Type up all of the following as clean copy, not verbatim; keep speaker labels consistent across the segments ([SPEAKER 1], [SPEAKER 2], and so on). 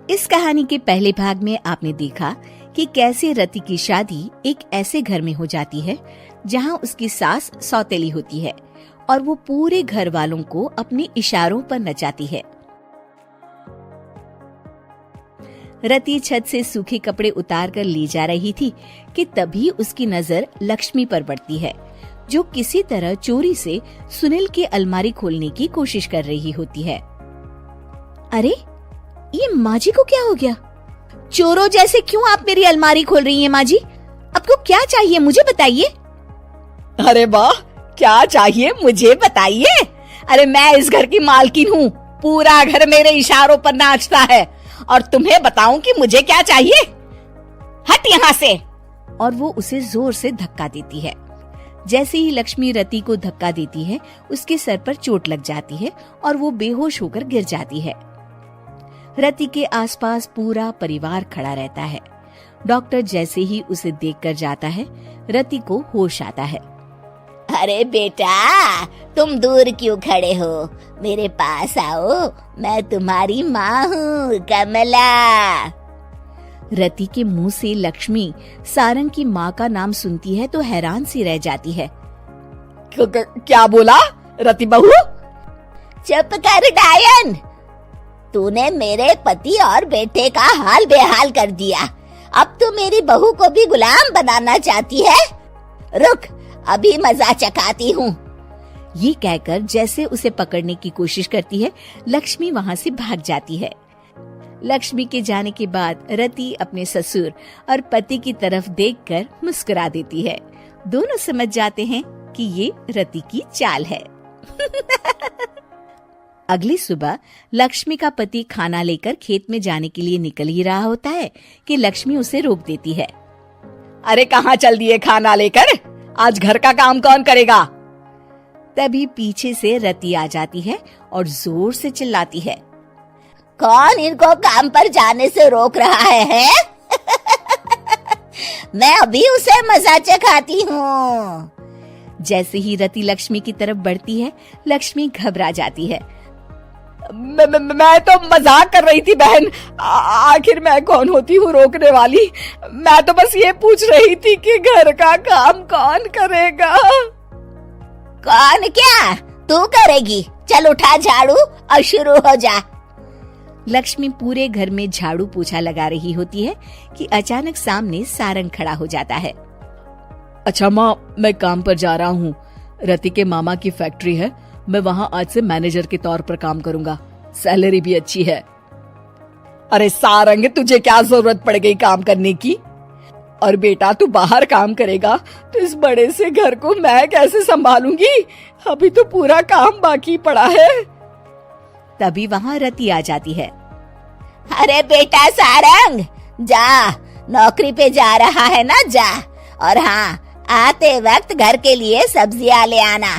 [SPEAKER 1] इस कहानी के पहले भाग में आपने देखा कि कैसे रति की शादी एक ऐसे घर में हो जाती है जहां उसकी सास सौतेली होती है और वो पूरे घर वालों को अपने इशारों पर नचाती है। रति छत से सूखे कपड़े उतार कर ले जा रही थी कि तभी उसकी नजर लक्ष्मी पर पड़ती है, जो किसी तरह चोरी से सुनील की अलमारी खोलने की कोशिश कर रही होती है। अरे, ये माँ जी को क्या हो गया? चोरों जैसे क्यों आप मेरी अलमारी खोल रही हैं माँ जी? आपको क्या चाहिए मुझे बताइए।
[SPEAKER 2] अरे वाह, क्या चाहिए मुझे बताइए। अरे मैं इस घर की मालकिन हूँ, पूरा घर मेरे इशारों पर नाचता है और तुम्हें बताऊं कि मुझे क्या चाहिए? हट यहाँ से।
[SPEAKER 1] और वो उसे जोर से धक्का देती है। जैसे ही लक्ष्मी रति को धक्का देती है, उसके सर पर चोट लग जाती है और वो बेहोश होकर गिर जाती है। रति के आसपास पूरा परिवार खड़ा रहता है। डॉक्टर जैसे ही उसे देखकर जाता है, रति को होश आता है।
[SPEAKER 3] अरे बेटा, तुम दूर क्यों खड़े हो? मेरे पास आओ, मैं तुम्हारी माँ हूँ, कमला।
[SPEAKER 1] रति के मुंह से लक्ष्मी सारंग की माँ का नाम सुनती है तो हैरान सी रह जाती है।
[SPEAKER 2] क्या बोला रति बहू?
[SPEAKER 3] चुप कर डायन, तूने मेरे पति और बेटे का हाल बेहाल कर दिया। अब तू मेरी बहू को भी गुलाम बनाना चाहती है? रुक, अभी मजा चखाती हूँ।
[SPEAKER 1] ये कहकर जैसे उसे पकड़ने की कोशिश करती है, लक्ष्मी वहाँ से भाग जाती है। लक्ष्मी के जाने के बाद रति अपने ससुर और पति की तरफ देखकर मुस्कुरा देती है। दोनों समझ जाते हैं कि ये रति की चाल है। अगली सुबह लक्ष्मी का पति खाना लेकर खेत में जाने के लिए निकल ही रहा होता है कि लक्ष्मी उसे रोक देती है।
[SPEAKER 2] अरे कहाँ चल दिए खाना लेकर? आज घर का काम कौन करेगा?
[SPEAKER 1] तभी पीछे से रति आ जाती है और जोर से चिल्लाती है।
[SPEAKER 3] कौन इनको काम पर जाने से रोक रहा है? मैं अभी उसे मजा चखाती हूँ।
[SPEAKER 1] जैसे ही रति लक्ष्मी की तरफ बढ़ती है, लक्ष्मी घबरा जाती है।
[SPEAKER 2] मैं तो मजाक कर रही थी बहन। आखिर मैं कौन होती हूँ रोकने वाली? मैं तो बस ये पूछ रही थी कि घर का काम कौन करेगा?
[SPEAKER 3] कौन क्या? तू करेगी। चल उठा झाड़ू और शुरू हो जा।
[SPEAKER 1] लक्ष्मी पूरे घर में झाड़ू पोछा लगा रही होती है कि अचानक सामने सारंग खड़ा हो जाता है।
[SPEAKER 4] अच्छा माँ, मैं काम पर जा रहा हूँ। रति के मामा की फैक्ट्री है, मैं वहाँ आज से मैनेजर के तौर पर काम करूँगा। सैलरी भी अच्छी है।
[SPEAKER 2] अरे सारंग, तुझे क्या जरूरत पड़ गई काम करने की? और बेटा तू बाहर काम करेगा तो इस बड़े से घर को मैं कैसे संभालूंगी? अभी तो पूरा काम बाकी पड़ा है।
[SPEAKER 1] तभी वहाँ रति आ जाती है।
[SPEAKER 3] अरे बेटा सारंग, जा, नौकरी पे जा रहा है ना, जा। और हाँ, आते वक्त घर के लिए सब्जियां ले आना।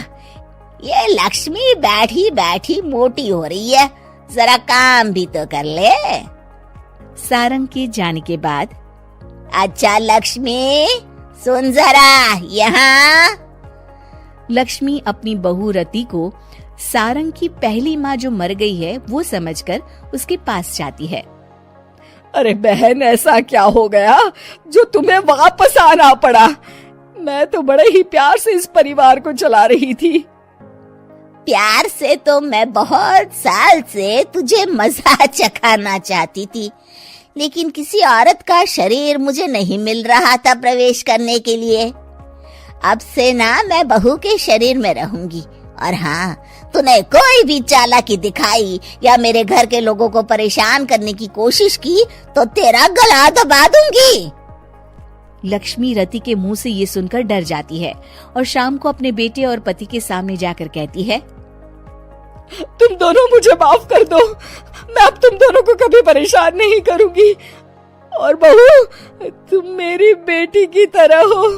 [SPEAKER 3] ये लक्ष्मी बैठी बैठी मोटी हो रही है, जरा काम भी तो कर ले।
[SPEAKER 1] सारंग के जाने के बाद,
[SPEAKER 3] अच्छा लक्ष्मी, सुन जरा यहाँ।
[SPEAKER 1] लक्ष्मी अपनी बहू रति को सारंग की पहली माँ जो मर गई है वो समझकर उसके पास जाती है।
[SPEAKER 2] अरे बहन, ऐसा क्या हो गया जो तुम्हें वापस आना पड़ा? मैं तो बड़े ही प्यार से इस परिवार को चला रही थी।
[SPEAKER 3] प्यार से तो मैं बहुत साल से तुझे मजा चखाना चाहती थी, लेकिन किसी औरत का शरीर मुझे नहीं मिल रहा था प्रवेश करने के लिए। अब से ना मैं बहू के शरीर में रहूंगी। और हाँ, तूने कोई भी चालाकी दिखाई या मेरे घर के लोगों को परेशान करने की कोशिश की तो तेरा गला दबा दूंगी।
[SPEAKER 1] लक्ष्मी रति के मुंह से ये सुनकर डर जाती है और शाम को अपने बेटे और पति के सामने जाकर कहती है,
[SPEAKER 2] तुम दोनों मुझे माफ कर दो। मैं अब तुम दोनों को कभी परेशान नहीं करूंगी। और बहू, तुम मेरी बेटी की तरह हो,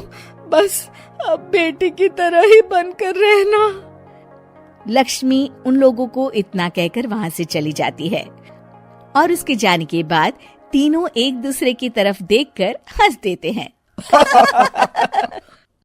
[SPEAKER 2] बस अब बेटी की तरह ही बनकर रहना।
[SPEAKER 1] लक्ष्मी उन लोगों को इतना कहकर वहाँ से चली जाती है और उसके जाने के बाद तीनों एक दूसरे की तरफ देखकर हंस देते हैं।